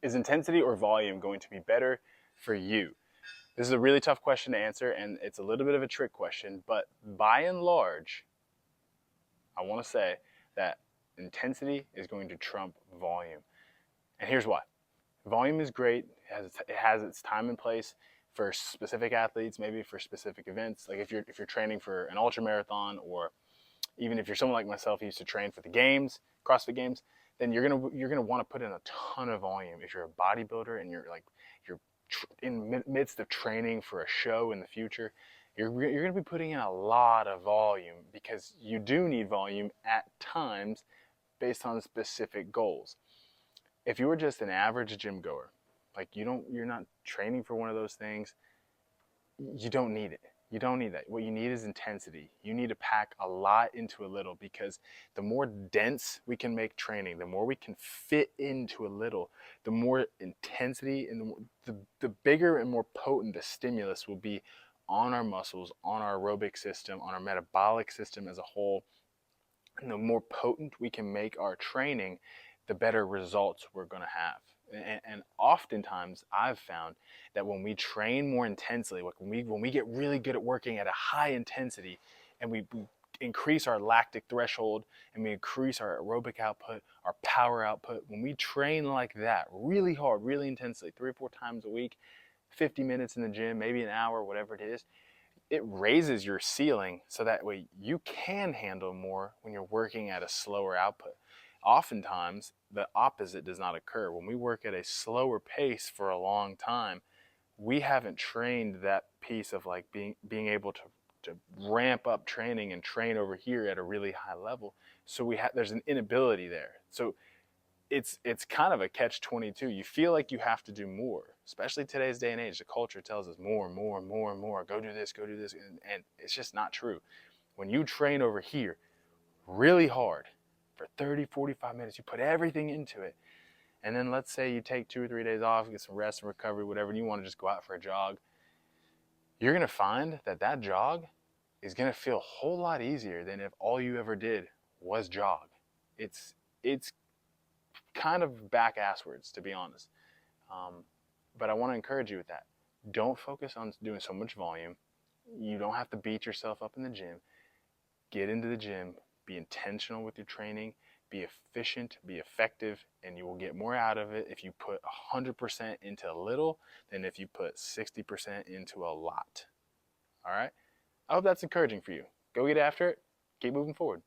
Is intensity or volume going to be better for you? This is a really tough question to answer, and it's a little bit of a trick question, but by and large, I want to say that intensity is going to trump volume. And here's why. Volume is great. It has its time and place for specific athletes, maybe for specific events. Like if you're training for an ultra marathon, or even if you're someone like myself who used to train for the games, CrossFit games, then you're gonna want to put in a ton of volume. If you're a bodybuilder and you're in midst of training for a show in the future, you're gonna be putting in a lot of volume, because you do need volume at times based on specific goals. If you were just an average gym goer, like you're not training for one of those things, you don't need it. You don't need that. What you need is intensity. You need to pack a lot into a little, because the more dense we can make training, the more we can fit into a little, the more intensity and the bigger and more potent the stimulus will be on our muscles, on our aerobic system, on our metabolic system as a whole. And the more potent we can make our training, the better results we're going to have. And oftentimes I've found that when we train more intensely, like when we get really good at working at a high intensity, and we increase our lactic threshold, and we increase our aerobic output, our power output, when we train like that really hard, really intensely, 3 or 4 times a week, 50 minutes in the gym, maybe an hour, whatever it is, it raises your ceiling, so that way you can handle more when you're working at a slower output. Oftentimes, the opposite does not occur. When we work at a slower pace for a long time, we haven't trained that piece of like being able to ramp up training and train over here at a really high level. So there's an inability there. So it's kind of a catch-22. You feel like you have to do more, especially today's day and age. The culture tells us more and more and more and more. Go do this, and it's just not true. When you train over here really hard for 30, 45 minutes, you put everything into it, and then let's say you take 2 or 3 days off, get some rest and recovery, whatever, and you want to just go out for a jog, you're going to find that that jog is going to feel a whole lot easier than if all you ever did was jog. It's kind of back asswards, to be honest. But I want to encourage you with that. Don't focus on doing so much volume. You don't have to beat yourself up in the gym. Get into the gym, be intentional with your training, be efficient, be effective, and you will get more out of it if you put 100% into a little than if you put 60% into a lot. All right? I hope that's encouraging for you. Go get after it. Keep moving forward.